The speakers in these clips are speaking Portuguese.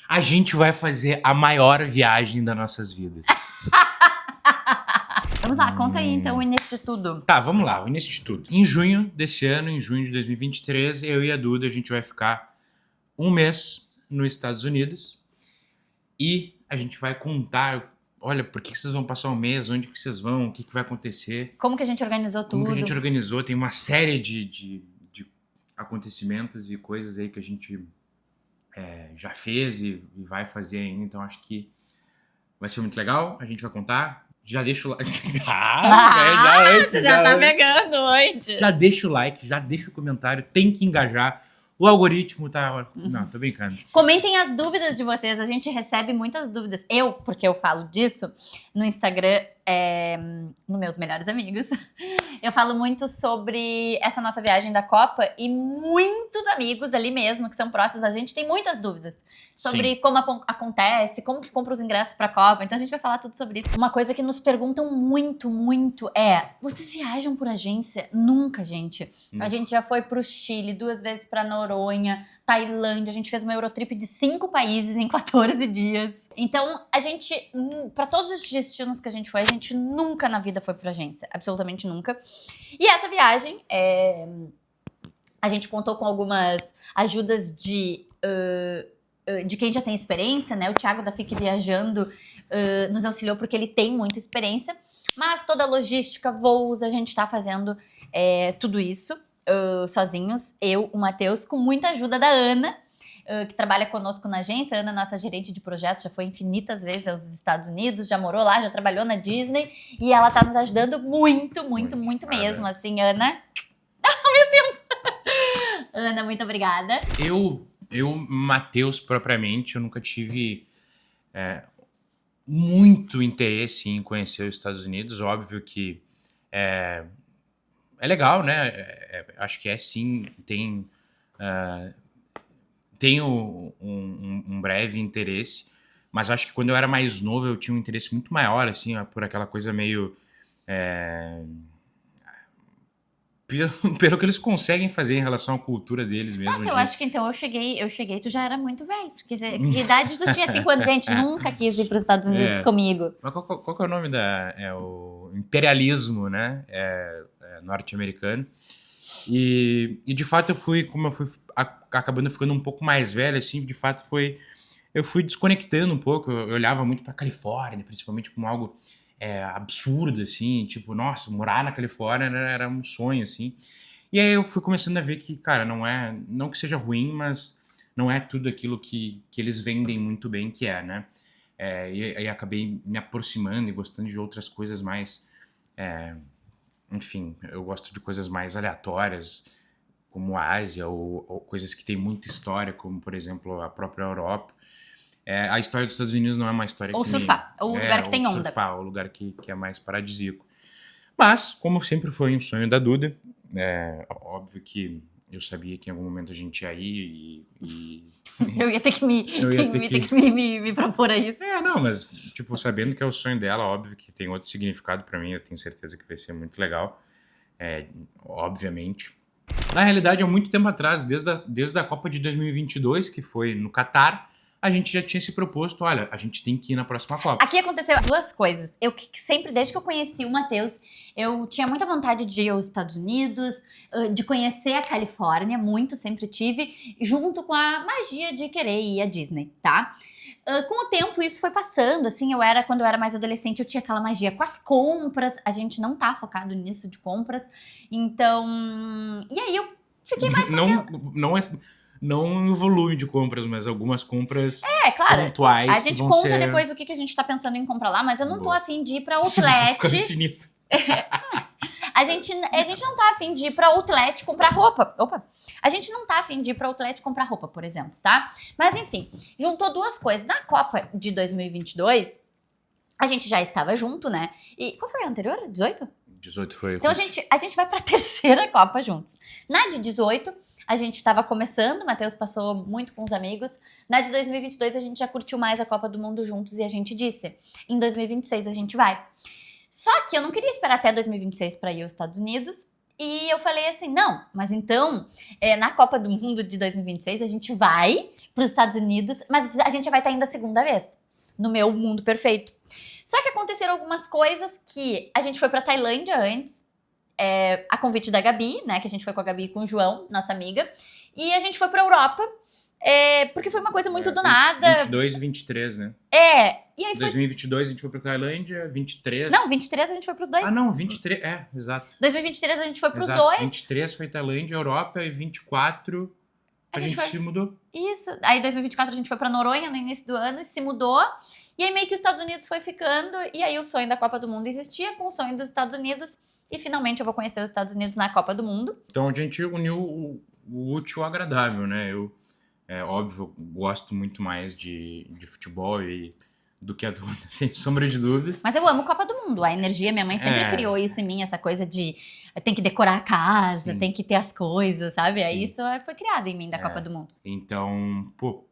A gente vai fazer a maior viagem das nossas vidas. Vamos lá, conta aí então o início de tudo. Tá, vamos lá, o início de tudo. Em junho desse ano, em junho de 2023, eu e a Duda, a gente vai ficar um mês nos Estados Unidos e a gente vai contar, olha, por que vocês vão passar um mês, onde que vocês vão, o que vai acontecer. Como que a gente organizou tudo. Como que a gente organizou, tem uma série de acontecimentos e coisas aí que a gente já fez e vai fazer ainda, então acho que vai ser muito legal, a gente vai contar. Já deixa o like. Já tá pegando antes. Já deixa o like, já deixa o comentário, tem que engajar. O algoritmo tá... Não, tô brincando. Comentem as dúvidas de vocês, a gente recebe muitas dúvidas. Porque eu falo disso no Instagram, nos meus melhores amigos. Eu falo muito sobre essa nossa viagem da Copa e muitos amigos ali mesmo, que são próximos da gente, tem muitas dúvidas sobre como acontece, como que compra os ingressos pra Copa. Então a gente vai falar tudo sobre isso. Uma coisa que nos perguntam muito, muito vocês viajam por agência? Nunca, gente. A gente já foi pro Chile, 2 vezes pra Noronha, Tailândia, a gente fez uma Eurotrip de 5 países em 14 dias. Então, a gente, pra todos os destinos que a gente foi, a gente nunca na vida foi por agência. Absolutamente nunca. E essa viagem, a gente contou com algumas ajudas de quem já tem experiência, né? O Thiago da Fique Viajando nos auxiliou porque ele tem muita experiência. Mas toda a logística, voos, a gente tá fazendo tudo isso. Sozinhos, eu, o Matheus, com muita ajuda da Ana, que trabalha conosco na agência. A Ana, nossa gerente de projetos, já foi infinitas vezes aos Estados Unidos, já morou lá, já trabalhou na Disney, e ela tá nos ajudando muito, muito, muito mesmo, assim, Ana. Ao mesmo tempo. Ana, muito obrigada. Matheus, propriamente, eu nunca tive muito interesse em conhecer os Estados Unidos. Óbvio que é legal, né? Acho que sim, tenho um breve interesse, mas acho que quando eu era mais novo eu tinha um interesse muito maior, assim, por aquela coisa meio... Pelo que eles conseguem fazer em relação à cultura deles mesmo. Nossa, eu acho que então eu cheguei, tu já era muito velho. Porque que idade tu tinha? 5 anos, gente, nunca quis ir para os Estados Unidos comigo. Mas qual que é o nome o imperialismo, né? Norte-americano. E de fato como eu fui acabando ficando um pouco mais velho, assim, de fato eu fui desconectando um pouco. Eu olhava muito pra Califórnia, principalmente como algo absurdo, assim, tipo, nossa, morar na Califórnia era um sonho, assim. E aí eu fui começando a ver que, cara, não que seja ruim, mas não é tudo aquilo que eles vendem muito bem que né? E aí acabei me aproximando e gostando de outras coisas mais... enfim, eu gosto de coisas mais aleatórias, como a Ásia, ou coisas que têm muita história, como, por exemplo, a própria Europa. A história dos Estados Unidos não é uma história ou surfar, ou o lugar que tem onda. Surfar, o lugar que é mais paradisíaco. Mas, como sempre foi um sonho da Duda, óbvio que eu sabia que em algum momento a gente ia ir e eu ia ter que me propor a isso. Não, mas, tipo, sabendo que é o sonho dela, óbvio que tem outro significado pra mim, eu tenho certeza que vai ser muito legal, obviamente. Na realidade, há muito tempo atrás, desde a Copa de 2022, que foi no Catar, a gente já tinha se proposto, olha, a gente tem que ir na próxima Copa. Aqui aconteceu 2 coisas. Eu sempre, desde que eu conheci o Matheus, eu tinha muita vontade de ir aos Estados Unidos, de conhecer a Califórnia, muito, sempre tive, junto com a magia de querer ir à Disney, tá? Com o tempo isso foi passando, assim, quando eu era mais adolescente, eu tinha aquela magia com as compras, a gente não tá focado nisso de compras, então... E aí eu fiquei mais... Não no volume de compras, mas algumas compras claro, pontuais. A gente conta depois o que a gente tá pensando em comprar lá, mas eu não tô afim de ir pra outlet. Infinito. A gente não tá afim de ir pra outlet comprar roupa. A gente não tá afim de ir pra outlet comprar roupa, por exemplo, tá? Mas enfim, juntou 2 coisas. Na Copa de 2022, a gente já estava junto, né? E qual foi a anterior? 18? 18 foi. Então a gente vai pra 3ª Copa juntos. Na de 18... a gente estava começando, o Matheus passou muito com os amigos. Na de 2022, a gente já curtiu mais a Copa do Mundo juntos e a gente disse, em 2026 a gente vai. Só que eu não queria esperar até 2026 para ir aos Estados Unidos E eu falei assim, não, mas então, na Copa do Mundo de 2026, a gente vai para os Estados Unidos, mas a gente vai estar indo a segunda vez, no meu mundo perfeito. Só que aconteceram algumas coisas que a gente foi pra Tailândia antes, a convite da Gabi, né, que a gente foi com a Gabi e com o João, nossa amiga, e a gente foi pra Europa, porque foi uma coisa muito do nada. 22 e 23, né? E aí foi... 2022 a gente foi pra Tailândia, 23... Não, 23 a gente foi pros dois. Ah, não, 23, exato. 2023 a gente foi pros Exato, dois. 23 foi Tailândia, Europa, e 24 a gente se mudou. Isso, aí 2024 a gente foi pra Noronha no início do ano e se mudou. E aí meio que os Estados Unidos foi ficando, e aí o sonho da Copa do Mundo existia com o sonho dos Estados Unidos, e finalmente eu vou conhecer os Estados Unidos na Copa do Mundo. Então a gente uniu o útil ao agradável, né? Eu, óbvio, gosto muito mais de futebol do que a dúvida, sem sombra de dúvidas. Mas eu amo Copa do Mundo, a energia, minha mãe sempre criou isso em mim, essa coisa de tem que decorar a casa, tem que ter as coisas, sabe? Aí isso foi criado em mim da Copa do Mundo. Então, pô,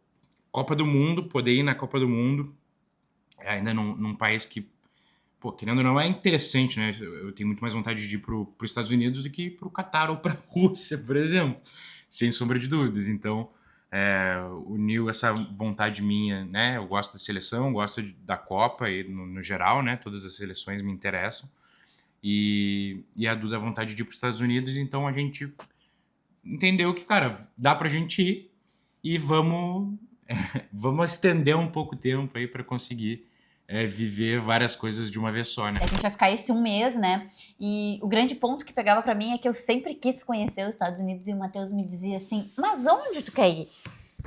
Copa do Mundo, poder ir na Copa do Mundo, ainda num país que, pô, querendo ou não, é interessante, né? Eu tenho muito mais vontade de ir para os Estados Unidos do que para o Catar ou para a Rússia, por exemplo, sem sombra de dúvidas. Então, uniu essa vontade minha, né? Eu gosto da seleção, gosto da Copa e no geral, né? Todas as seleções me interessam. E a Duda a vontade de ir para os Estados Unidos, então a gente entendeu que, cara, dá pra gente ir e vamos estender um pouco o tempo aí para conseguir viver várias coisas de uma vez só, né? A gente vai ficar esse um mês, né? E o grande ponto que pegava pra mim é que eu sempre quis conhecer os Estados Unidos e o Matheus me dizia assim, mas onde tu quer ir?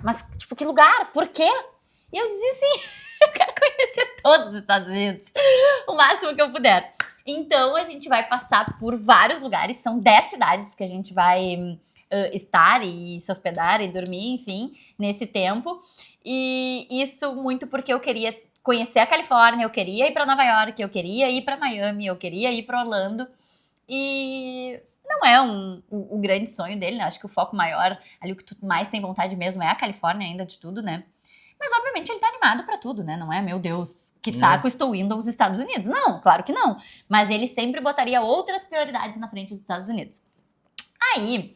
Mas, tipo, que lugar? Por quê? E eu dizia assim, eu quero conhecer todos os Estados Unidos, o máximo que eu puder. Então, a gente vai passar por vários lugares, são 10 cidades que a gente vai estar e se hospedar e dormir, enfim, nesse tempo. E isso muito porque eu queria conhecer a Califórnia, eu queria ir para Nova York, eu queria ir para Miami, eu queria ir para Orlando. E não é o grande sonho dele, né? Acho que o foco maior, ali o que tu mais tem vontade mesmo é a Califórnia ainda de tudo, né? Mas obviamente ele tá animado pra tudo, né? Não é, meu Deus, que saco, estou indo aos Estados Unidos. Não, claro que não. Mas ele sempre botaria outras prioridades na frente dos Estados Unidos. Aí,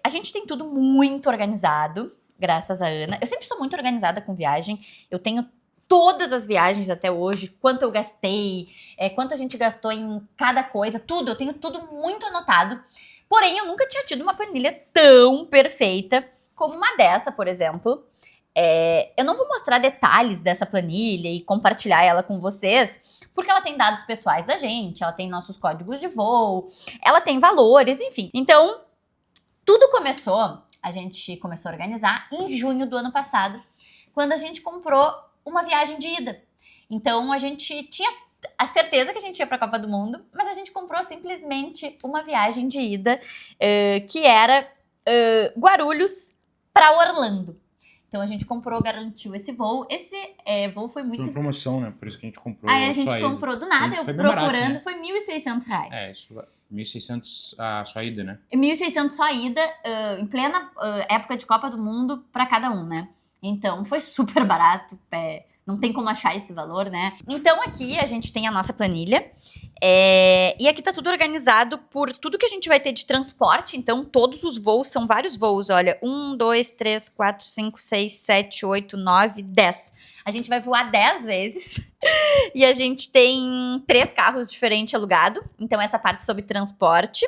a gente tem tudo muito organizado, graças a Ana. Eu sempre sou muito organizada com viagem. Eu tenho todas as viagens até hoje, quanto eu gastei, quanto a gente gastou em cada coisa, tudo. Eu tenho tudo muito anotado. Porém, eu nunca tinha tido uma planilha tão perfeita como uma dessa, por exemplo. Eu não vou mostrar detalhes dessa planilha e compartilhar ela com vocês, porque ela tem dados pessoais da gente, ela tem nossos códigos de voo, ela tem valores, enfim. Então, tudo começou, a gente começou a organizar em junho do ano passado, quando a gente comprou uma viagem de ida. Então, a gente tinha a certeza que a gente ia para a Copa do Mundo, mas a gente comprou simplesmente uma viagem de ida, que era Guarulhos para Orlando. Então a gente garantiu esse voo. Esse voo foi muito... Foi uma promoção, né? Por isso que a gente comprou. Aí a gente comprou do nada, eu procurando, barato, né? Foi R$1.600. Isso, 1.600 a só ida, né? 1.600 só ida, em plena época de Copa do Mundo para cada um, né? Então foi super barato, não tem como achar esse valor, né? Então aqui a gente tem a nossa planilha, e aqui tá tudo organizado por tudo que a gente vai ter de transporte. Então todos os voos, são vários voos, olha, 1, 2, 3, 4, 5, 6, 7, 8, 9, 10. A gente vai voar 10 vezes e a gente tem 3 carros diferentes alugados, então essa parte sobre transporte.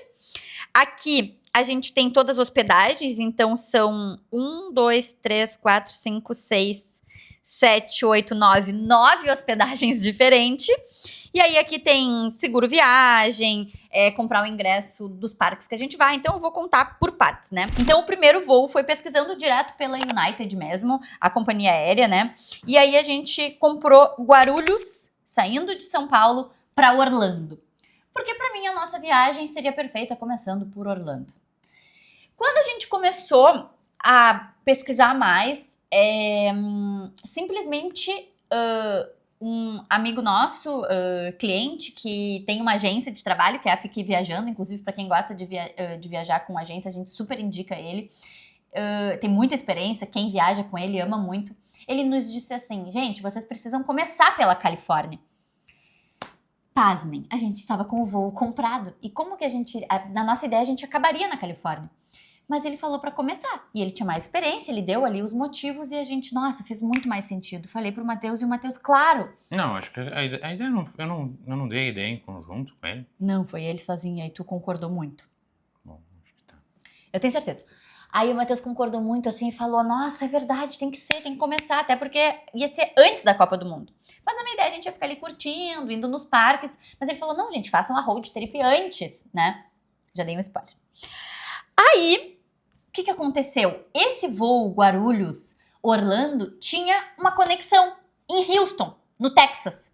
Aqui a gente tem todas as hospedagens, então são 1, 2, 3, 4, 5, 6, 7, 8, 9 hospedagens diferentes. E aí aqui tem seguro viagem, comprar o ingresso dos parques que a gente vai. Então eu vou contar por partes, né? Então o primeiro voo foi pesquisando direto pela United mesmo, a companhia aérea, né? E aí a gente comprou Guarulhos, saindo de São Paulo, para Orlando. Porque para mim a nossa viagem seria perfeita começando por Orlando. Quando a gente começou a pesquisar mais, simplesmente um amigo nosso, cliente, que tem uma agência de trabalho, que é a Fique Viajando, inclusive para quem gosta de viajar com agência, a gente super indica ele. Tem muita experiência, quem viaja com ele ama muito. Ele nos disse assim, gente, vocês precisam começar pela Califórnia. Pasmem, a gente estava com o voo comprado. E como que na nossa ideia, a gente acabaria na Califórnia. Mas ele falou pra começar. E ele tinha mais experiência, ele deu ali os motivos e a gente, nossa, fez muito mais sentido. Falei pro Matheus e o Matheus, claro. Não, acho que a ideia eu não dei a ideia em conjunto com ele. Não, foi ele sozinho, aí tu concordou muito. Bom, acho que tá. Eu tenho certeza. Aí o Matheus concordou muito assim e falou, nossa, é verdade, tem que ser, tem que começar. Até porque ia ser antes da Copa do Mundo. Mas na minha ideia a gente ia ficar ali curtindo, indo nos parques. Mas ele falou, não, gente, façam a road trip antes, né? Já dei um spoiler. Aí, o que aconteceu? Esse voo Guarulhos-Orlando tinha uma conexão em Houston, no Texas.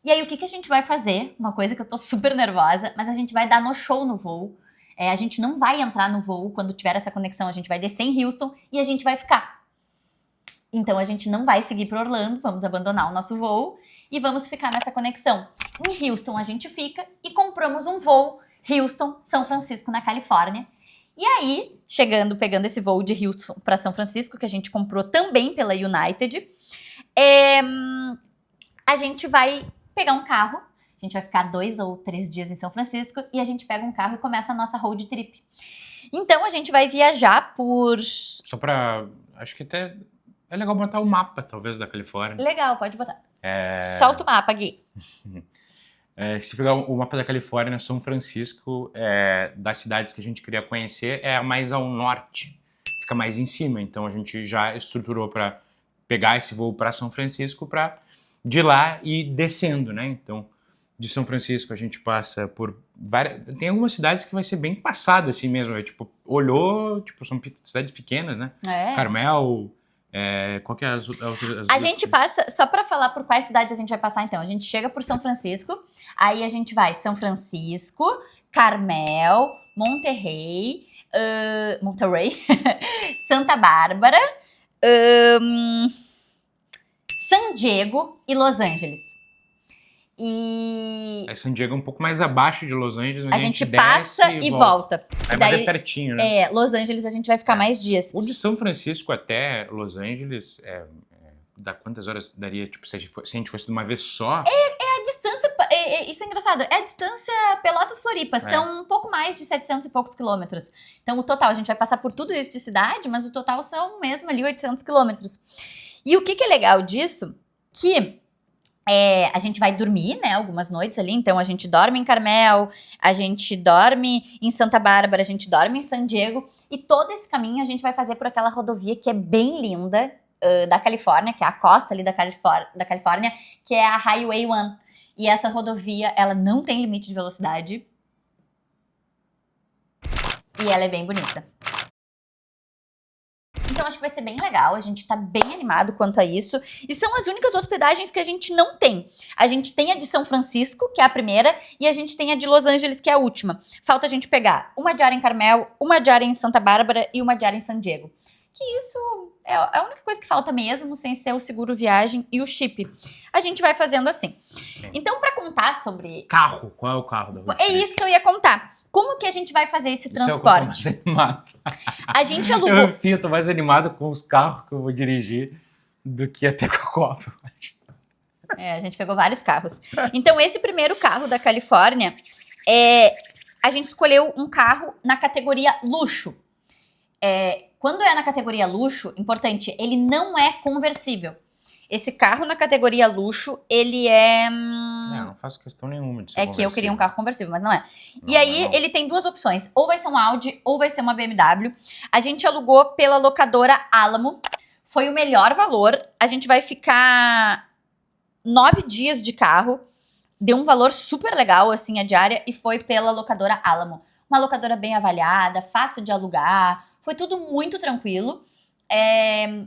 E aí, o que a gente vai fazer? Uma coisa que eu tô super nervosa, mas a gente vai dar no show no voo. A gente não vai entrar no voo quando tiver essa conexão, a gente vai descer em Houston e a gente vai ficar. Então, a gente não vai seguir para Orlando, vamos abandonar o nosso voo e vamos ficar nessa conexão. Em Houston, a gente fica e compramos um voo Houston-São Francisco, na Califórnia. E aí, pegando esse voo de Houston para São Francisco, que a gente comprou também pela United, a gente vai pegar um carro, a gente vai ficar 2 ou 3 dias em São Francisco e a gente pega um carro e começa a nossa road trip. Então, a gente vai viajar por... Só pra... Acho que até é legal botar o mapa, talvez, da Califórnia. Legal, pode botar. Solta o mapa, Gui. Se pegar o mapa da Califórnia, São Francisco, das cidades que a gente queria conhecer, é a mais ao norte. Fica mais em cima. Então, a gente já estruturou para pegar esse voo para São Francisco, para de lá ir descendo, né? Então, de São Francisco a gente passa por várias... Tem algumas cidades que vai ser bem passado assim mesmo. Olhou, são cidades pequenas, né? Carmel... qual que é as a gente passa, só pra falar por quais cidades a gente vai passar então, a gente chega por São Francisco, aí a gente vai São Francisco, Carmel, Monterrey, Santa Bárbara, San Diego e Los Angeles. E... San Diego é um pouco mais abaixo de Los Angeles. A gente passa e volta. Mas é pertinho, né? Los Angeles a gente vai ficar mais dias. O de São Francisco até Los Angeles, dá quantas horas daria? Tipo, se a gente fosse de uma vez só? É a distância, isso é engraçado, é a distância Pelotas-Floripa. São um pouco mais de 700 e poucos quilômetros. Então o total, a gente vai passar por tudo isso de cidade, mas o total são mesmo ali 800 quilômetros. E o que é legal disso? Que... a gente vai dormir, né, algumas noites ali, então a gente dorme em Carmel, a gente dorme em Santa Bárbara, a gente dorme em San Diego, e todo esse caminho a gente vai fazer por aquela rodovia que é bem linda, da Califórnia, que é a costa ali da Califórnia, que é a Highway 1. E essa rodovia, ela não tem limite de velocidade, e ela é bem bonita. Então, acho que vai ser bem legal, a gente tá bem animado quanto a isso. E são as únicas hospedagens que a gente não tem. A gente tem a de São Francisco, que é a primeira, e a gente tem a de Los Angeles, que é a última. Falta a gente pegar uma diária em Carmel, uma diária em Santa Bárbara e uma diária em San Diego. Que isso é a única coisa que falta mesmo, sem ser o seguro viagem e o chip. A gente vai fazendo assim. Sim. Então, pra contar sobre... Carro, qual é o carro da road É trip? isso que eu ia contar. Como que a gente vai fazer esse transporte? É o que eu tô mais animado. A gente alugou... Eu tô mais animado com os carros que eu vou dirigir do que até com a Copa. A gente pegou vários carros. Então, esse primeiro carro da Califórnia, a gente escolheu um carro na categoria luxo. Quando é na categoria luxo, importante, ele não é conversível. Esse carro na categoria luxo, ele é... não faço questão nenhuma de ser que eu queria um carro conversível, mas não é. Não, e aí, ele tem duas opções. Ou vai ser um Audi, ou vai ser uma BMW. A gente alugou pela locadora Alamo. Foi o melhor valor. A gente vai ficar 9 dias de carro. Deu um valor super legal, assim, a diária. E foi pela locadora Alamo. Uma locadora bem avaliada, fácil de alugar. Foi tudo muito tranquilo.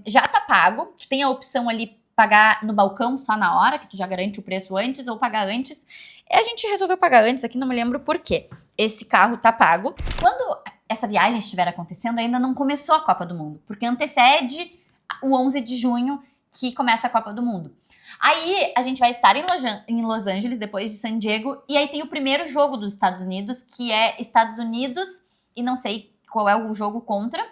Já tá pago. Tu tem a opção ali pagar no balcão só na hora, que tu já garante o preço antes, ou pagar antes. A gente resolveu pagar antes aqui, não me lembro por quê. Esse carro tá pago. Quando essa viagem estiver acontecendo, ainda não começou a Copa do Mundo, porque antecede o 11 de junho, que começa a Copa do Mundo. Aí, a gente vai estar em Los Angeles, depois de San Diego, e aí tem o primeiro jogo dos Estados Unidos, que é Estados Unidos, e não sei qual é o jogo contra,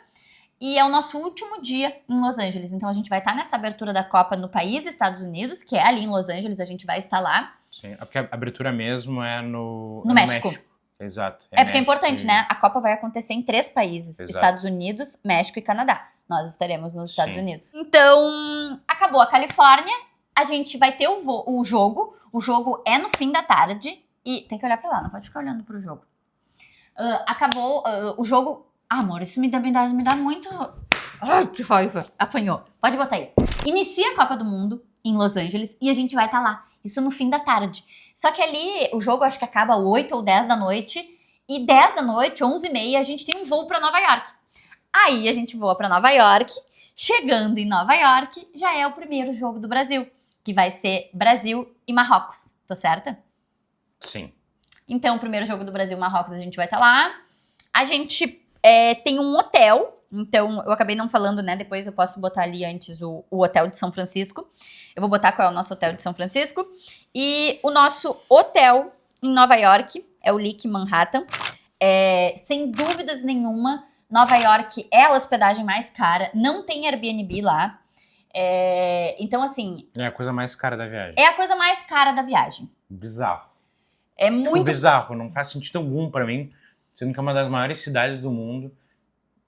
e é o nosso último dia em Los Angeles. Então, a gente vai estar nessa abertura da Copa no país Estados Unidos, que é ali em Los Angeles, a gente vai estar lá. Sim, porque a abertura mesmo é no México. Exato. Porque é importante, né? A Copa vai acontecer em 3 países. Exato. Estados Unidos, México e Canadá. Nós estaremos nos Estados Sim. Unidos. Então, acabou a Califórnia. A gente vai ter o jogo. O jogo é no fim da tarde. E tem que olhar pra lá, não pode ficar olhando pro jogo. Acabou o jogo... Ah, amor, isso me dá muito... Ai, que raiva. Apanhou. Pode botar aí. Inicia a Copa do Mundo em Los Angeles e a gente vai estar lá. Isso no fim da tarde. Só que ali, o jogo acho que acaba 8 ou 10 da noite. E 10 da noite, 11h30, a gente tem um voo pra Nova York. Aí a gente voa pra Nova York. Chegando em Nova York, já é o primeiro jogo do Brasil. Que vai ser Brasil e Marrocos. Tô certa? Sim. Então, o primeiro jogo do Brasil e Marrocos, a gente vai estar lá. A gente tem um hotel. Então, eu acabei não falando, né? Depois eu posso botar ali antes o hotel de São Francisco. Eu vou botar qual é o nosso hotel de São Francisco. E o nosso hotel em Nova York é o Lick Manhattan. Sem dúvidas nenhuma, Nova York é a hospedagem mais cara. Não tem Airbnb lá. Então, assim... É a coisa mais cara da viagem. É a coisa mais cara da viagem. Bizarro. É muito... bizarro. Não faz sentido algum pra mim. Sendo que é uma das maiores cidades do mundo.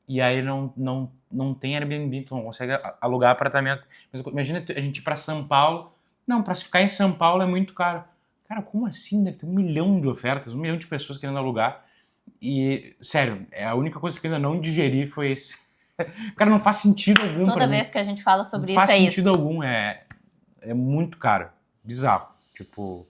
E aí não tem Airbnb, então não consegue alugar apartamento. Mas imagina a gente ir pra São Paulo. Não, pra ficar em São Paulo é muito caro. Cara, como assim? Deve ter 1 milhão de ofertas, 1 milhão de pessoas querendo alugar. E, sério, a única coisa que eu ainda não digeri foi esse. Cara, não faz sentido algum Toda pra mim. vez que a gente fala sobre Não isso, faz é sentido isso. algum. É muito caro. Bizarro. Tipo,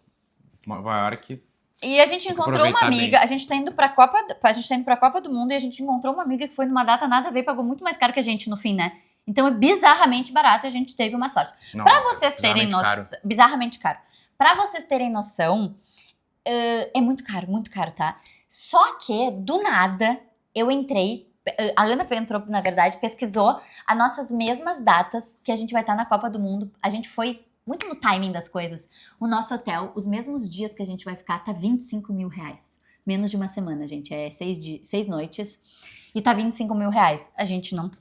Nova York... E a gente Tem que encontrou uma aproveitar amiga, bem. a gente tá indo pra Copa do Mundo e a gente encontrou uma amiga que foi numa data nada a ver, pagou muito mais caro que a gente no fim, né? Então é bizarramente barato e a gente teve uma sorte. Não, Pra vocês terem bizarramente noção... Bizarramente caro. Pra vocês terem noção, é muito caro, tá? Só que, do nada, eu entrei... A Ana entrou, na verdade, pesquisou as nossas mesmas datas que a gente vai estar na Copa do Mundo. A gente foi muito no timing das coisas. O nosso hotel, os mesmos dias que a gente vai ficar, tá 25 mil reais. Menos de uma semana, gente. É 6 noites. E tá 25 mil reais. A gente não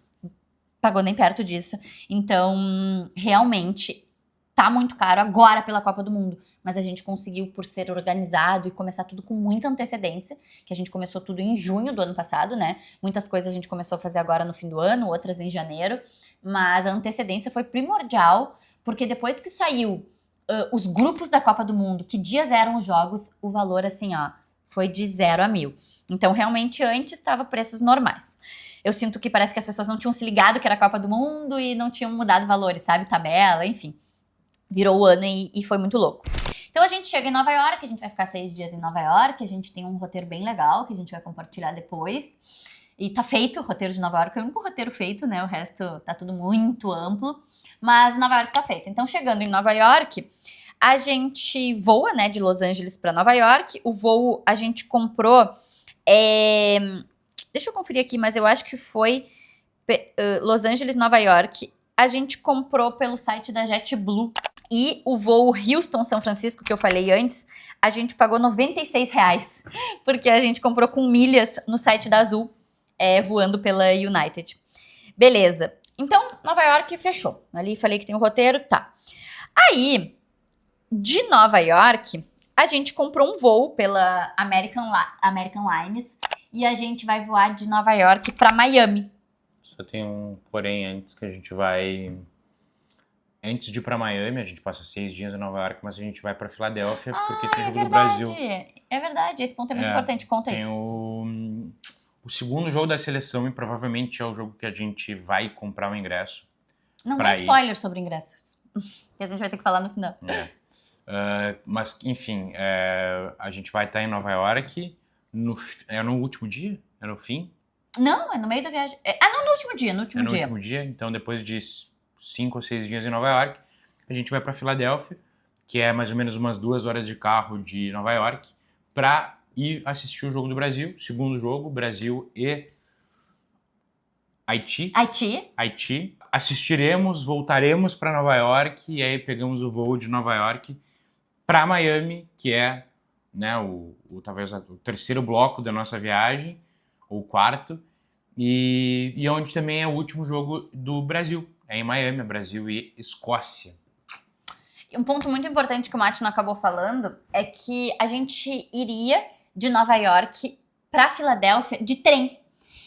pagou nem perto disso. Então, realmente, tá muito caro agora pela Copa do Mundo. Mas a gente conseguiu, por ser organizado e começar tudo com muita antecedência, que a gente começou tudo em junho do ano passado, né? Muitas coisas a gente começou a fazer agora no fim do ano, outras em janeiro. Mas a antecedência foi primordial, porque depois que saiu os grupos da Copa do Mundo, que dias eram os jogos, o valor, assim, ó, foi de 0 a 1.000. Então, realmente, antes estava preços normais. Eu sinto que parece que as pessoas não tinham se ligado que era a Copa do Mundo e não tinham mudado valores, sabe? Tabela, enfim. Virou o ano e foi muito louco. Então, a gente chega em Nova York, a gente vai ficar 6 dias em Nova York, a gente tem um roteiro bem legal que a gente vai compartilhar depois. E tá feito o roteiro de Nova York, é o único roteiro feito, né? O resto tá tudo muito amplo. Mas Nova York tá feito. Então, chegando em Nova York, a gente voa, né, de Los Angeles pra Nova York. O voo a gente comprou... Deixa eu conferir aqui, mas eu acho que foi Los Angeles, Nova York. A gente comprou pelo site da JetBlue. E o voo Houston-São Francisco, que eu falei antes, a gente pagou R$96. Porque a gente comprou com milhas no site da Azul. Voando pela United. Beleza. Então, Nova York fechou. Ali falei que tem o roteiro, tá. Aí, de Nova York, a gente comprou um voo pela American Airlines e a gente vai voar de Nova York para Miami. Só tem um porém antes que a gente vai... Antes de ir pra Miami, a gente passa 6 dias em Nova York, mas a gente vai pra Filadélfia porque tem jogo do Brasil. É verdade, esse ponto é muito importante, conta tem isso. O segundo jogo da seleção e provavelmente é o jogo que a gente vai comprar o ingresso. Não dá spoiler sobre ingressos, que a gente vai ter que falar no final. Mas, enfim, a gente vai estar em Nova York no último dia? É no fim? Não, é no meio da viagem. Não, no último dia, no último dia, então depois de 5 ou 6 dias em Nova York, a gente vai para Filadélfia, que é mais ou menos umas 2 horas de carro de Nova York, para ir assistir o jogo do Brasil, segundo jogo, Brasil e Haiti. Assistiremos, voltaremos para Nova York e aí pegamos o voo de Nova York para Miami, que é, né, talvez o terceiro bloco da nossa viagem, ou o quarto, e onde também é o último jogo do Brasil. É em Miami, Brasil e Escócia. Um ponto muito importante que o Mate não acabou falando é que a gente iria de Nova York pra Filadélfia de trem.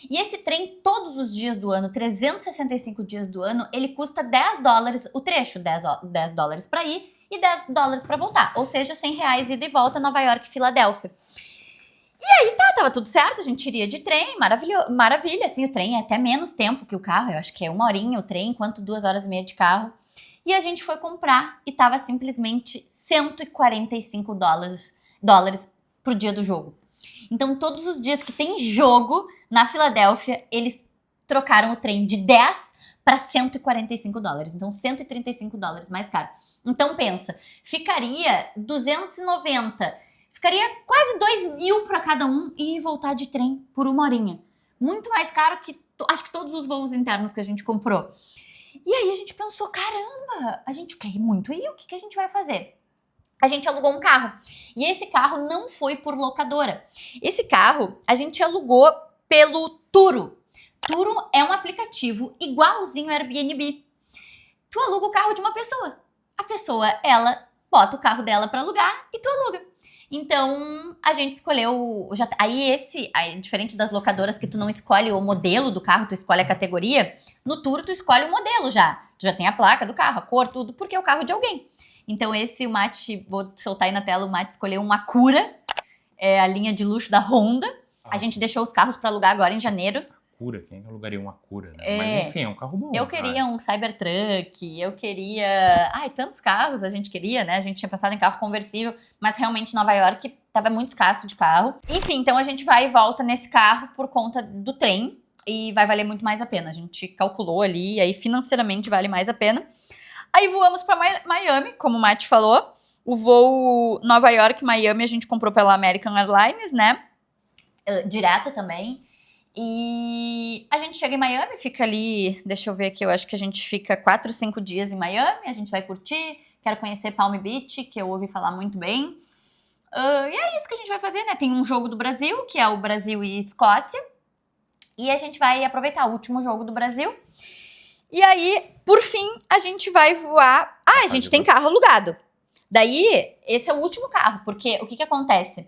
E esse trem, todos os dias do ano, 365 dias do ano, ele custa $10 o trecho. $10 pra ir e $10 pra voltar. Ou seja, R$100 ida e volta, Nova York e Filadélfia. E aí tava tudo certo, a gente iria de trem, maravilha, assim, o trem é até menos tempo que o carro, eu acho que é 1 horinha o trem, enquanto 2 horas e meia de carro. E a gente foi comprar e tava simplesmente $145 pro dia do jogo. Então, todos os dias que tem jogo na Filadélfia, eles trocaram o trem de 10 para $145. Então, $135 mais caro. Então, pensa, ficaria 290, ficaria quase 2.000 para cada um e voltar de trem por 1 horinha. Muito mais caro que, acho que todos os voos internos que a gente comprou. E aí a gente pensou, caramba, a gente quer muito ir, o que a gente vai fazer? A gente alugou um carro. E esse carro não foi por locadora. Esse carro a gente alugou pelo Turo. Turo é um aplicativo igualzinho ao Airbnb. Tu aluga o carro de uma pessoa. A pessoa, ela bota o carro dela para alugar e tu aluga. Então, a gente escolheu... Aí, diferente das locadoras que tu não escolhe o modelo do carro, tu escolhe a categoria, no Turo tu escolhe o modelo já. Tu já tem a placa do carro, a cor, tudo, porque é o carro de alguém. Então, o Mate, vou soltar aí na tela, o Mate escolheu uma Acura, a linha de luxo da Honda. Nossa. A gente deixou os carros para alugar agora em janeiro. Acura, quem alugaria uma Acura, né? Mas enfim, é um carro bom. Eu queria um Cybertruck, eu queria... tantos carros a gente queria, né? A gente tinha pensado em carro conversível, mas realmente Nova York tava muito escasso de carro. Enfim, então a gente vai e volta nesse carro por conta do trem e vai valer muito mais a pena. A gente calculou ali, e aí financeiramente vale mais a pena. Aí voamos para Miami, como o Mate falou. O voo Nova York-Miami a gente comprou pela American Airlines, né? Direto também. E a gente chega em Miami, fica ali, deixa eu ver aqui, eu acho que a gente fica 4, 5 dias em Miami, a gente vai curtir, quero conhecer Palm Beach, que eu ouvi falar muito bem. E é isso que a gente vai fazer, né? Tem um jogo do Brasil, que é o Brasil e Escócia, e a gente vai aproveitar o último jogo do Brasil. E aí, por fim, a gente vai voar... a gente tem carro alugado. Daí, esse é o último carro, porque o que acontece?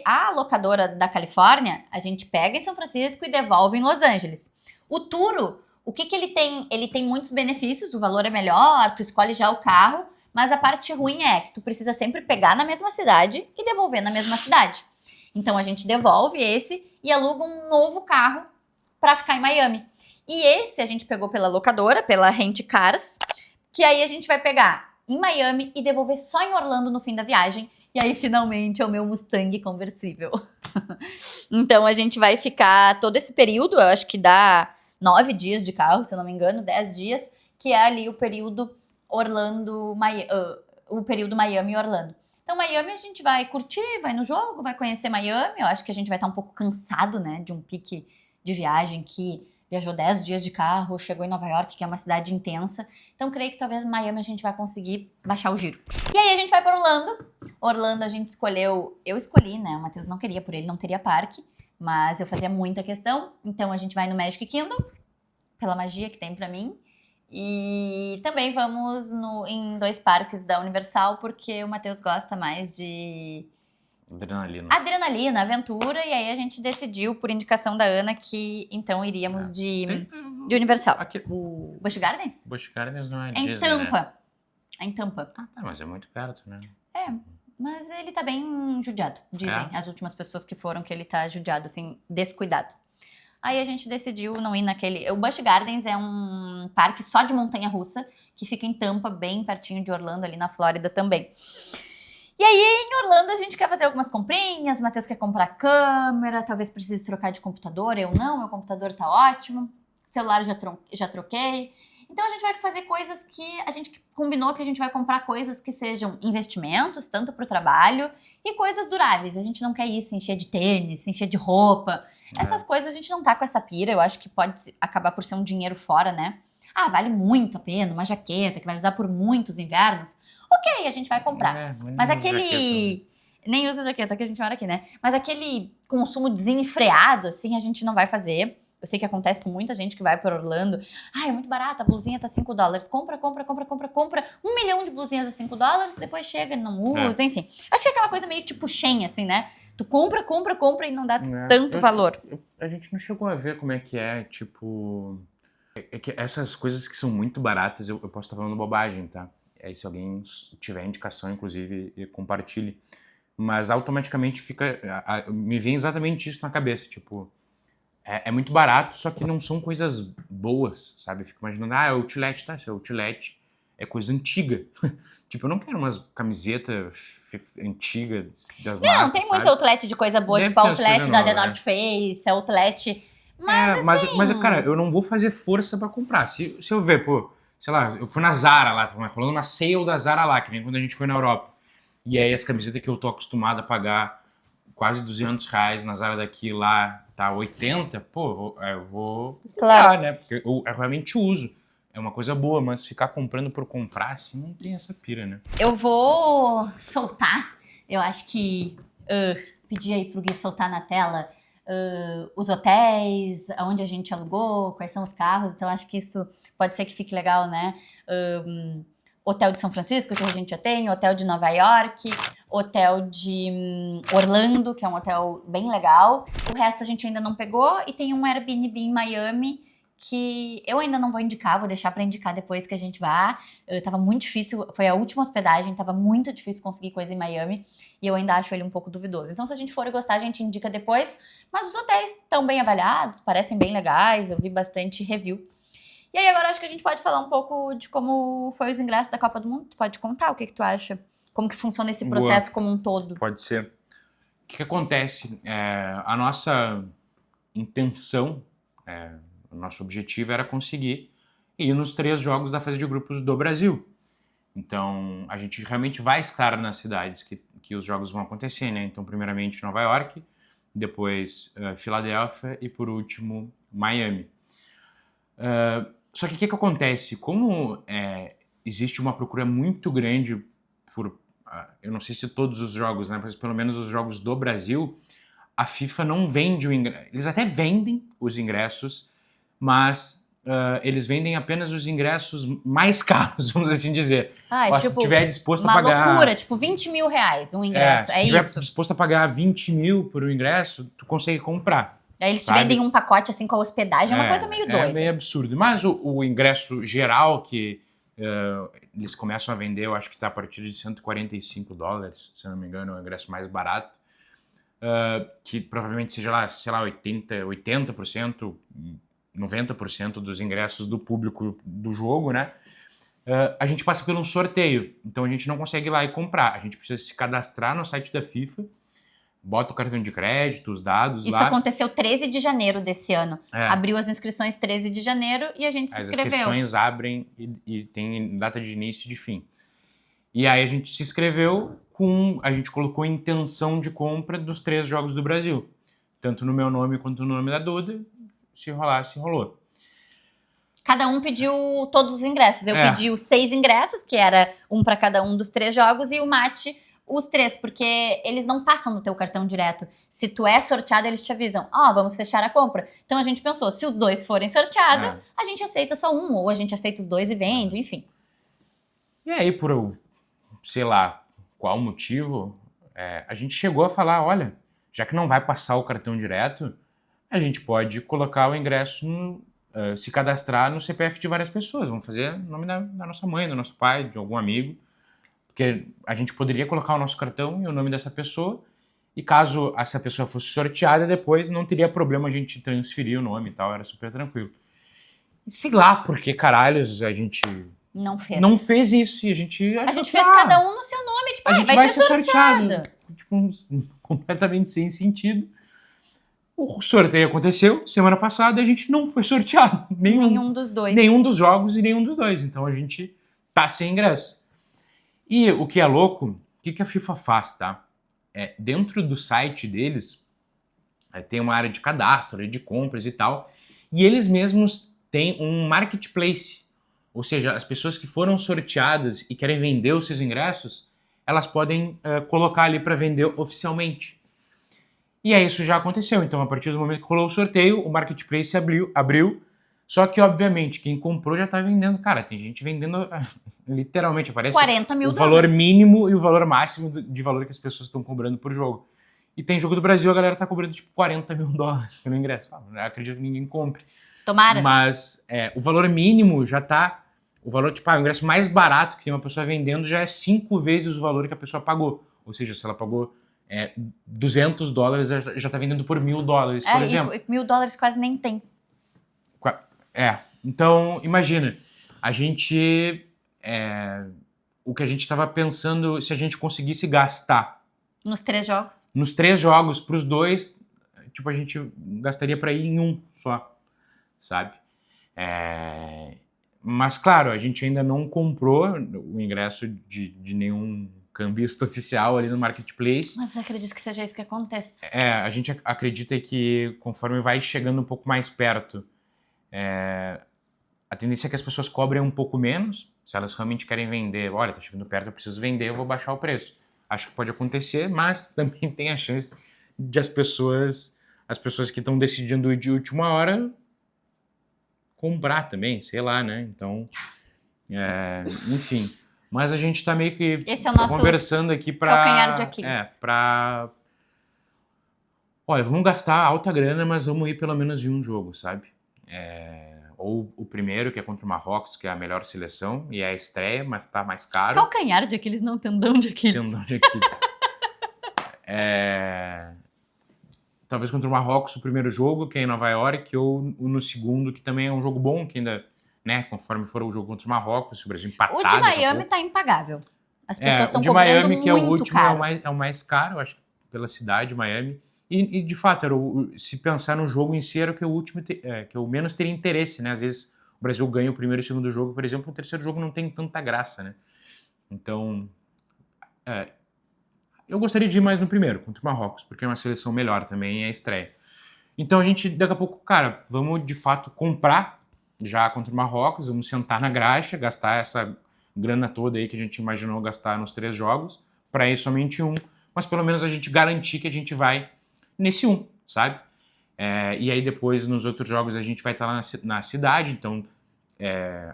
A locadora da Califórnia, a gente pega em São Francisco e devolve em Los Angeles. O Turo, o que ele tem? Ele tem muitos benefícios, o valor é melhor, tu escolhe já o carro, mas a parte ruim é que tu precisa sempre pegar na mesma cidade e devolver na mesma cidade. Então a gente devolve esse e aluga um novo carro para ficar em Miami. E esse a gente pegou pela locadora, pela Rent Cars, que aí a gente vai pegar em Miami e devolver só em Orlando no fim da viagem. E aí, finalmente, é o meu Mustang conversível. Então, a gente vai ficar todo esse período, eu acho que dá 9 dias de carro, se eu não me engano, 10 dias, que é ali o período o período Miami e Orlando. Então, Miami a gente vai curtir, vai no jogo, vai conhecer Miami. Eu acho que a gente vai estar um pouco cansado, né, de um pique de viagem que viajou 10 dias de carro, chegou em Nova York, que é uma cidade intensa. Então, creio que talvez em Miami a gente vai conseguir baixar o giro. E aí, a gente vai para Orlando. Orlando, a gente escolheu... Eu escolhi, né? O Matheus não queria, por ele não teria parque. Mas eu fazia muita questão. Então, a gente vai no Magic Kingdom, pela magia que tem para mim. E também vamos em 2 parques da Universal, porque o Matheus gosta mais de... Adrenalina, aventura, e aí a gente decidiu, por indicação da Ana, que então iríamos de Universal. O Busch Gardens? Busch Gardens não é Disney, Tampa. Né? É em Tampa. Mas é muito perto, né? Mas ele tá bem judiado, dizem as últimas pessoas que foram, que ele tá judiado, assim, descuidado. Aí a gente decidiu não ir naquele... O Busch Gardens é um parque só de montanha-russa, que fica em Tampa, bem pertinho de Orlando, ali na Flórida também. E aí, em Orlando, a gente quer fazer algumas comprinhas, o Matheus quer comprar câmera, talvez precise trocar de computador, eu não, meu computador tá ótimo, celular já troquei. Então, a gente vai fazer coisas que a gente combinou que a gente vai comprar coisas que sejam investimentos, tanto pro trabalho, e coisas duráveis. A gente não quer ir se encher de tênis, se encher de roupa. Essas coisas a gente não tá com essa pira, eu acho que pode acabar por ser um dinheiro fora, né? Vale muito a pena, uma jaqueta que vai usar por muitos invernos. Ok, a gente vai comprar. Mas aquele... Nem usa jaqueta que a gente mora aqui, né? Mas aquele consumo desenfreado, assim, a gente não vai fazer. Eu sei que acontece com muita gente que vai para Orlando. É muito barato, a blusinha tá $5. Compra. 1 milhão de blusinhas a $5, depois chega, não usa, enfim. Acho que é aquela coisa meio tipo Shein, assim, né? Tu compra e não dá tanto valor. A gente não chegou a ver como é, tipo... É que essas coisas que são muito baratas, eu posso estar falando bobagem, tá? Aí se alguém tiver indicação, inclusive, compartilhe. Mas automaticamente me vem exatamente isso na cabeça, tipo... É muito barato, só que não são coisas boas, sabe? Eu fico imaginando, é outlet, tá? Isso é outlet, é coisa antiga. Tipo, eu não quero umas camisetas antigas das marcas, Não, tem sabe? muito outlet de coisa boa, Deve tipo ter umas outlet coisas da The novas, North Face, outlet... Mas, mas, cara, eu não vou fazer força pra comprar. Se eu ver, pô, sei lá, eu fui na Zara lá, tava rolando uma sale da Zara lá, que nem quando a gente foi na Europa. E aí as camisetas que eu tô acostumado a pagar quase R$200 na Zara daqui lá, tá 80, pô, eu vou comprar, né? Porque eu realmente uso. É uma coisa boa, mas ficar comprando por comprar, assim, não tem essa pira, né? Eu vou soltar, eu acho que pedir aí pro Gui soltar na tela os hotéis, onde a gente alugou, quais são os carros, então acho que isso pode ser que fique legal, né? Hotel de São Francisco, que a gente já tem, hotel de Nova York, hotel de Orlando, que é um hotel bem legal. O resto a gente ainda não pegou, e tem um Airbnb em Miami, que eu ainda não vou indicar, vou deixar pra indicar depois que a gente vá. Tava muito difícil, foi a última hospedagem, tava muito difícil conseguir coisa em Miami, e eu ainda acho ele um pouco duvidoso. Então se a gente for e gostar, a gente indica depois, mas os hotéis estão bem avaliados, parecem bem legais, eu vi bastante review. E aí agora acho que a gente pode falar um pouco de como foi os ingressos da Copa do Mundo. Tu pode contar o que tu acha? Como que funciona esse processo como um todo? Pode ser. O que acontece? A nossa intenção, o nosso objetivo era conseguir ir nos 3 jogos da fase de grupos do Brasil. Então, a gente realmente vai estar nas cidades que os jogos vão acontecer, né? Então, primeiramente Nova York, depois Filadélfia e, por último, Miami. Só que o que acontece? Como existe uma procura muito grande por... eu não sei se todos os jogos, né? Mas pelo menos os jogos do Brasil, a FIFA não vende o ingresso. Eles até vendem os ingressos, mas eles vendem apenas os ingressos mais caros, vamos assim dizer. Se estiver disposto a pagar... Uma loucura, tipo R$20 mil um ingresso, se estiver disposto a pagar 20 mil por um ingresso, tu consegue comprar. Aí eles te vendem um pacote assim com a hospedagem, é uma coisa meio doida. É meio absurdo. Mas o ingresso geral que eles começam a vender, eu acho que está a partir de $145, se eu não me engano, é o ingresso mais barato. Que provavelmente seja lá, sei lá, 80%, 90% dos ingressos do público do jogo, né? A gente passa por um sorteio. Então a gente não consegue ir lá e comprar. A gente precisa se cadastrar no site da FIFA, bota o cartão de crédito, os dados lá. Isso aconteceu 13 de janeiro desse ano. Abriu as inscrições 13 de janeiro e a gente se inscreveu. As inscrições abrem e tem data de início e de fim. E aí a gente se inscreveu a gente colocou intenção de compra dos 3 jogos do Brasil. Tanto no meu nome quanto no nome da Duda. Se rolar, se rolou. Cada um pediu todos os ingressos. Eu pedi os 6 ingressos, que era um para cada um dos 3 jogos, e o Mate os 3, porque eles não passam no teu cartão direto. Se tu é sorteado, eles te avisam, vamos fechar a compra. Então a gente pensou, se os 2 forem sorteados, a gente aceita só um, ou a gente aceita os 2 e vende, enfim. E aí, por sei lá qual motivo, a gente chegou a falar, olha, já que não vai passar o cartão direto, a gente pode colocar o ingresso, se cadastrar no CPF de várias pessoas. Vamos fazer o nome da nossa mãe, do nosso pai, de algum amigo. Porque a gente poderia colocar o nosso cartão e o nome dessa pessoa, e caso essa pessoa fosse sorteada, depois não teria problema a gente transferir o nome e tal, era super tranquilo. E sei lá por que caralhos a gente não fez isso, e a gente fez cada um no seu nome, tipo, vai ser sorteado. Tipo, completamente sem sentido. O sorteio aconteceu semana passada e a gente não foi sorteado. Nenhum dos 2. Nenhum dos jogos e nenhum dos 2. Então a gente tá sem ingresso. E o que é louco, o que a FIFA faz, tá? Dentro do site deles, tem uma área de cadastro, de compras e tal, e eles mesmos têm um marketplace. Ou seja, as pessoas que foram sorteadas e querem vender os seus ingressos, elas podem colocar ali para vender oficialmente. E aí isso já aconteceu. Então, a partir do momento que rolou o sorteio, o marketplace abriu, Só que, obviamente, quem comprou já tá vendendo. Cara, tem gente vendendo literalmente, aparece 40 mil o valor dólares. mínimo e o valor máximo de valor que as pessoas estão cobrando por jogo. E tem jogo do Brasil, a galera tá cobrando tipo 40 mil dólares pelo ingresso. Acredito que ninguém compre. Tomara. Mas o valor mínimo já tá... O valor, tipo, o ingresso mais barato que tem uma pessoa vendendo já é 5 vezes o valor que a pessoa pagou. Ou seja, se ela pagou $200, já tá vendendo por $1.000, por exemplo. E $1.000 quase nem tem. Então, imagina, a gente... o que a gente estava pensando, se a gente conseguisse gastar... Nos 3 jogos? Nos 3 jogos, pros 2, tipo, a gente gastaria para ir em um só, sabe? Mas, claro, a gente ainda não comprou o ingresso de nenhum cambista oficial ali no Marketplace. Mas acredito que seja isso que acontece. A gente acredita que conforme vai chegando um pouco mais perto, a tendência é que as pessoas cobrem um pouco menos. Se elas realmente querem vender, olha, tá chegando perto, eu preciso vender, eu vou baixar o preço. Acho que pode acontecer, mas também tem a chance de as pessoas que estão decidindo ir de última hora comprar também, sei lá, né? Então, enfim. Mas a gente tá meio que esse é o nosso conversando aqui pra... calcanhar de Aquiles. Olha, vamos gastar alta grana, mas vamos ir pelo menos em um jogo, sabe? Ou o primeiro, que é contra o Marrocos, que é a melhor seleção, e é a estreia, mas tá mais caro. Calcanhar de Aquiles, não tendão de Aquiles. Tendão de Aquiles. Talvez contra o Marrocos, o primeiro jogo, que é em Nova York, ou no segundo, que também é um jogo bom, que ainda, né, conforme for o jogo contra o Marrocos, se o Brasil empatar... O de Miami tá impagável. As pessoas estão cobrando Miami, muito que é o último, caro. é o mais caro, eu acho, pela cidade, Miami. E de fato, se pensar no jogo em si, era que eu menos teria interesse, né? Às vezes o Brasil ganha o primeiro e o segundo jogo, por exemplo, o terceiro jogo não tem tanta graça, né? Então, eu gostaria de ir mais no primeiro, contra o Marrocos, porque é uma seleção melhor também, é a estreia. Então a gente, daqui a pouco, cara, vamos de fato comprar já contra o Marrocos, vamos sentar na graxa, gastar essa grana toda aí que a gente imaginou gastar nos 3 jogos, para ir somente um, mas pelo menos a gente garantir que a gente vai nesse um, sabe? E aí depois, nos outros jogos, a gente vai estar lá na cidade, então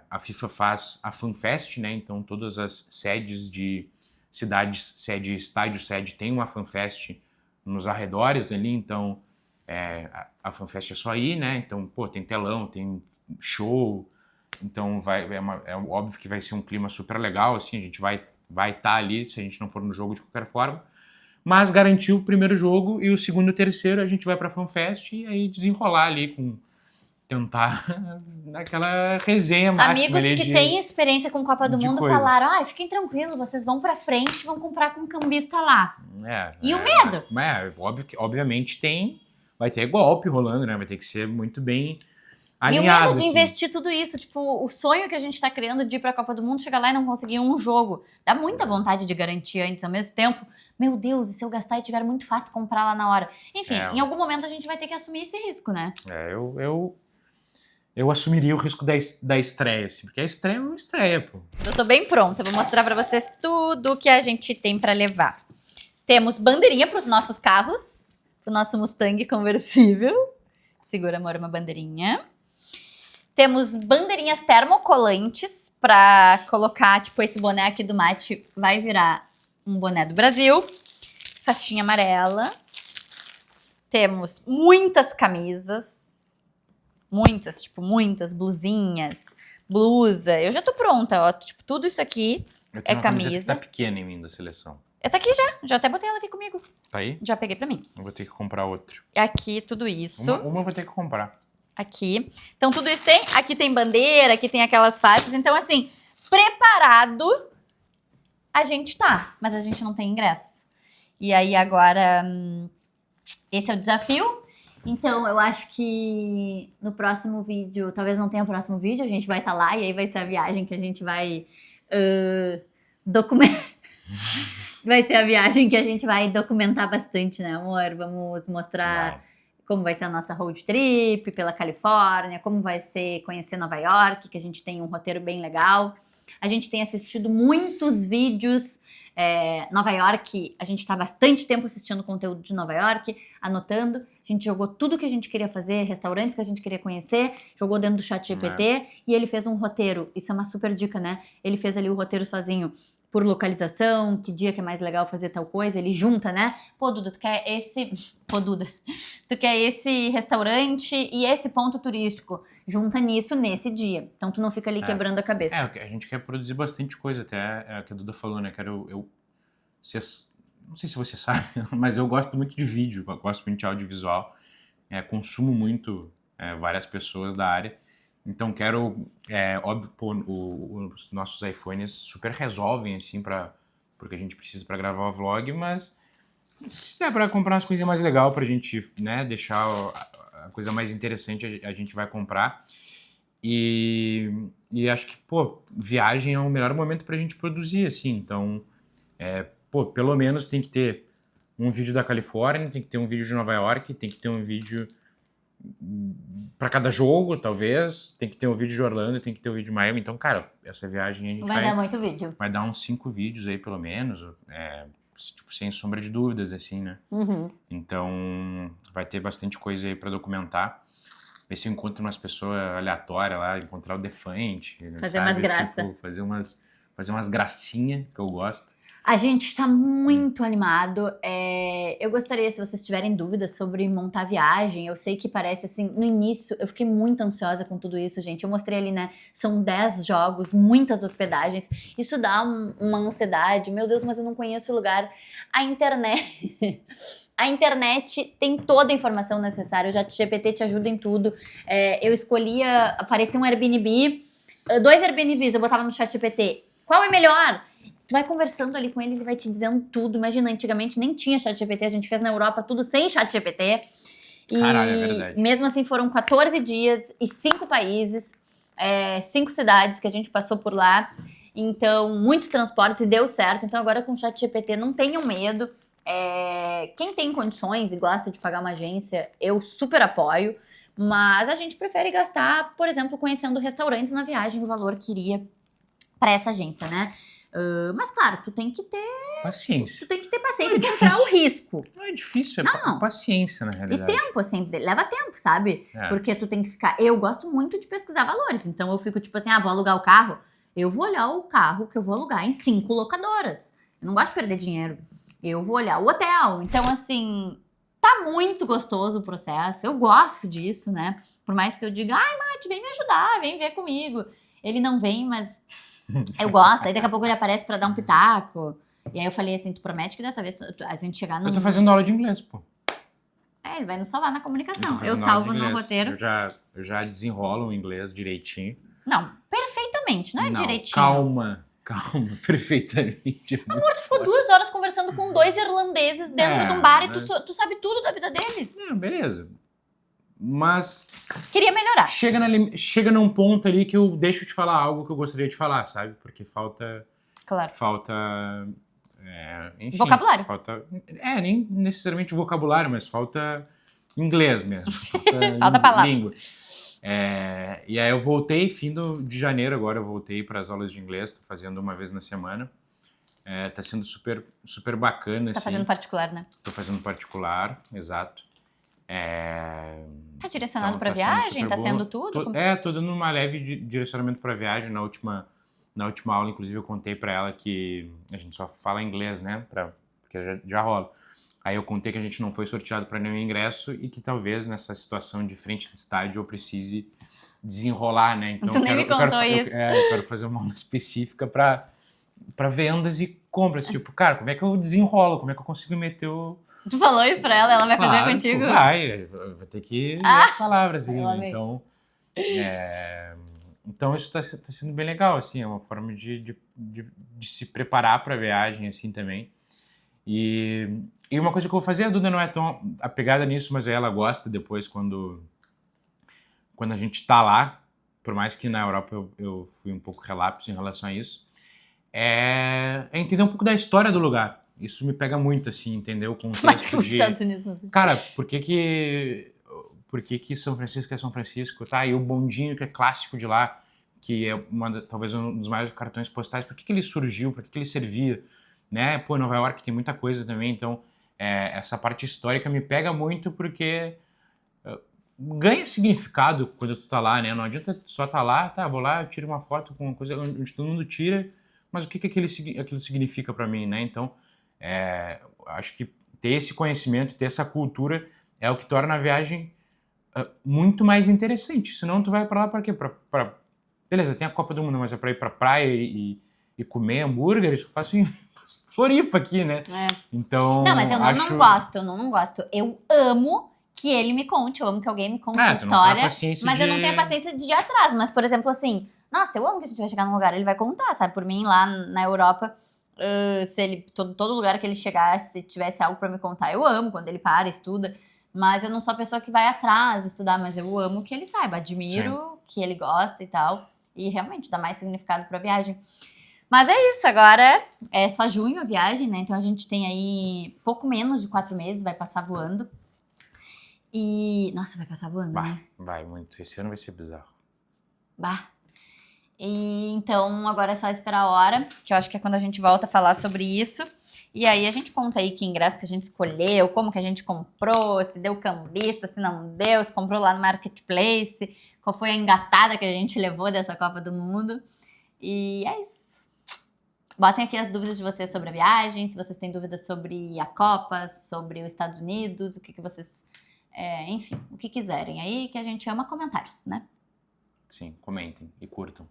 a FIFA faz a FanFest, né? Então todas as sedes de cidades, estádio sede, tem uma FanFest nos arredores ali, então a FanFest é só ir, né? Então, pô, tem telão, tem show, então é óbvio que vai ser um clima super legal, assim, a gente vai estar ali, se a gente não for no jogo de qualquer forma, mas garantiu o primeiro jogo e o segundo e o terceiro a gente vai pra FanFest e aí desenrolar ali tentar aquela resenha máxima. Amigos que têm experiência com Copa do Mundo falaram, fiquem tranquilos, vocês vão pra frente e vão comprar com um cambista lá. E o medo? Obviamente vai ter golpe rolando, né? Vai ter que ser muito bem alinhado. E o medo de investir tudo isso, tipo, o sonho que a gente tá criando de ir pra Copa do Mundo, chegar lá e não conseguir um jogo. Dá muita vontade de garantir antes, ao mesmo tempo. Meu Deus, e se eu gastar e tiver muito fácil comprar lá na hora? Enfim, em algum momento a gente vai ter que assumir esse risco, né? Eu assumiria o risco da estreia, assim, porque a estreia é uma estreia, pô. Eu tô bem pronta, vou mostrar pra vocês tudo que a gente tem pra levar. Temos bandeirinha pros nossos carros, pro nosso Mustang conversível. Segura, amor, uma bandeirinha. Temos bandeirinhas termocolantes pra colocar, tipo, esse boné aqui do Mate vai virar um boné do Brasil. Faixinha amarela. Temos muitas camisas. Muitas blusinhas, blusa. Eu já tô pronta, ó. Tipo, tudo isso aqui é camisa. Que tá pequena em mim da seleção. Tá aqui já até botei ela aqui comigo. Tá aí? Já peguei pra mim. Eu vou ter que comprar outro. Aqui, tudo isso. Uma eu vou ter que comprar. Aqui. Então, tudo isso tem. Aqui tem bandeira, aqui tem aquelas faixas. Então, assim, preparado a gente tá. Mas a gente não tem ingresso. E aí, agora, esse é o desafio. Então, eu acho que no próximo vídeo, talvez não tenha o próximo vídeo, a gente vai estar lá e aí vai ser a viagem que a gente vai documentar. Vai ser a viagem que a gente vai documentar bastante, né, amor? Vamos mostrar como vai ser a nossa road trip pela Califórnia, como vai ser conhecer Nova York, que a gente tem um roteiro bem legal. A gente tem assistido muitos vídeos. Nova York, a gente está bastante tempo assistindo conteúdo de Nova York, anotando. A gente jogou tudo que a gente queria fazer, restaurantes que a gente queria conhecer, jogou dentro do ChatGPT e ele fez um roteiro. Isso é uma super dica, né? Ele fez ali o roteiro sozinho. Por localização, que dia que é mais legal fazer tal coisa, ele junta, né? Pô, Duda, tu quer esse... Pô, Duda, tu quer esse restaurante e esse ponto turístico. Junta nisso nesse dia. Então tu não fica ali quebrando a cabeça. A gente quer produzir bastante coisa, até é o que a Duda falou, né? Não sei se você sabe, mas eu gosto muito de vídeo, eu gosto muito de audiovisual. Consumo muito várias pessoas da área. Então quero, óbvio, os nossos iPhones super resolvem, assim, porque a gente precisa para gravar o vlog, mas se der para comprar umas coisinhas mais legais pra gente, né, deixar a coisa mais interessante, a gente vai comprar. E acho que, viagem é o melhor momento pra gente produzir, assim, então, pelo menos tem que ter um vídeo da Califórnia, tem que ter um vídeo de Nova York, tem que ter um vídeo para cada jogo, talvez, tem que ter um vídeo de Orlando, tem que ter um vídeo de Miami. Então, cara, essa viagem a gente vai dar muito vídeo. Vai dar uns 5 vídeos aí, pelo menos, tipo, sem sombra de dúvidas, assim, né? Uhum. Então, vai ter bastante coisa aí para documentar. Ver se eu encontro umas pessoas aleatórias lá, encontrar o Defante. Fazer umas graças. Tipo, fazer umas gracinhas que eu gosto. A gente tá muito animado. Eu gostaria, se vocês tiverem dúvidas sobre montar viagem, eu sei que parece assim, no início eu fiquei muito ansiosa com tudo isso, gente. Eu mostrei ali, né? São 10 jogos, muitas hospedagens. Isso dá uma ansiedade. Meu Deus, mas eu não conheço o lugar. A internet. A internet tem toda a informação necessária. O ChatGPT te ajuda em tudo. Eu escolhia, aparecia um Airbnb, 2 Airbnbs, eu botava no ChatGPT. Qual é melhor? Tu vai conversando ali com ele, ele vai te dizendo tudo. Imagina, antigamente nem tinha ChatGPT, a gente fez na Europa tudo sem ChatGPT. E caralho, é verdade. Mesmo assim foram 14 dias e 5 países, 5 cidades que a gente passou por lá. Então, muitos transportes e deu certo. Então agora com o ChatGPT não tenham medo. Quem tem condições e gosta de pagar uma agência, eu super apoio. Mas a gente prefere gastar, por exemplo, conhecendo restaurantes na viagem, o valor que iria para essa agência, né? Mas claro, tu tem que ter paciência. Tu tem que ter paciência e comprar o risco. Não é difícil, Não. Paciência, na realidade. E tempo, assim, leva tempo, sabe? Porque tu tem que ficar... Eu gosto muito de pesquisar valores, então eu fico tipo assim, vou alugar o carro. Eu vou olhar o carro que eu vou alugar em 5 locadoras. Eu não gosto de perder dinheiro. Eu vou olhar o hotel. Então, assim, tá muito gostoso o processo. Eu gosto disso, né? Por mais que eu diga, Mate, vem me ajudar, vem ver comigo. Ele não vem, mas eu gosto. Aí daqui a pouco ele aparece pra dar um pitaco. E aí eu falei assim, tu promete que dessa vez a gente chegar no... Eu tô fazendo aula de inglês, pô. Ele vai nos salvar na comunicação. Eu salvo no roteiro. Eu já desenrolo o inglês direitinho. Não, perfeitamente, não é direitinho. Calma, perfeitamente. Amor, tu ficou 2 horas conversando com 2 irlandeses dentro de um bar e tu sabe tudo da vida deles. Beleza. Mas... Queria melhorar. Chega num ponto ali que eu deixo de falar algo que eu gostaria de falar, sabe? Porque falta... Claro. Enfim, vocabulário. Nem necessariamente vocabulário, mas falta inglês mesmo. Falta palavra. Língua. E aí eu voltei, fim de janeiro agora, eu voltei para as aulas de inglês, tô fazendo uma vez na semana. Tá sendo super, super bacana. Tá fazendo particular, né? Tô fazendo particular, exato. Tá direcionado para viagem? Tá sendo tudo? Tô dando uma leve direcionamento para viagem. Na última aula, inclusive, eu contei para ela que a gente só fala inglês, né? Porque já rola. Aí eu contei que a gente não foi sorteado para nenhum ingresso e que talvez nessa situação de frente de estádio eu precise desenrolar, né? Então, tu nem me contou isso. Eu quero fazer uma aula específica para vendas e compras. Tipo, cara, como é que eu desenrolo? Como é que eu consigo meter o... Tu falou isso pra ela? Ela vai fazer contigo? Vai ter que ler as palavras. Então isso tá sendo bem legal, assim, é uma forma de se preparar pra viagem, assim, também. E uma coisa que eu vou fazer, a Duda não é tão apegada nisso, mas ela gosta depois quando a gente tá lá, por mais que na Europa eu fui um pouco relapso em relação a isso, é entender um pouco da história do lugar. Isso me pega muito, assim, entender o contexto mais que os Estados Unidos. Cara, por que São Francisco é São Francisco, tá? E o bondinho que é clássico de lá, que é talvez um dos maiores cartões postais, por que ele surgiu, por que ele servia, né? Pô, Nova York tem muita coisa também, então essa parte histórica me pega muito porque ganha significado quando tu tá lá, né? Não adianta só tá lá, tá, vou lá, eu tiro uma foto com uma coisa onde todo mundo tira, mas o que aquilo significa para mim, né? Então, acho que ter esse conhecimento, ter essa cultura é o que torna a viagem muito mais interessante. Senão tu vai para lá para quê? Beleza, tem a Copa do Mundo, mas é para ir pra praia e comer hambúrguer, isso eu faço em Floripa aqui, né? Então, não, mas eu não gosto, eu não gosto. Eu amo que ele me conte, eu amo que alguém me conte a história, mas eu não tenho a paciência de ir atrás. Mas, por exemplo, assim, nossa, eu amo que a gente vai chegar num lugar, ele vai contar, sabe? Por mim, lá na Europa, se ele, todo lugar que ele chegasse, se tivesse algo pra me contar, eu amo quando ele para, estuda. Mas eu não sou a pessoa que vai atrás estudar, mas eu amo que ele saiba, admiro que ele gosta e tal. E realmente dá mais significado pra viagem. Mas é isso, agora é só junho a viagem, né? Então a gente tem aí pouco menos de 4 meses, vai passar voando. E. Nossa, vai passar voando, né? Vai muito. Esse ano vai ser bizarro. Bah. E então agora é só esperar a hora, que eu acho que é quando a gente volta a falar sobre isso. E aí a gente conta aí que ingresso que a gente escolheu, como que a gente comprou, se deu cambista, se não deu, se comprou lá no Marketplace, qual foi a engatada que a gente levou dessa Copa do Mundo. E é isso. Botem aqui as dúvidas de vocês sobre a viagem, se vocês têm dúvidas sobre a Copa, sobre os Estados Unidos, o que vocês... enfim, o que quiserem aí, que a gente ama comentários, né? Sim, comentem e curtam.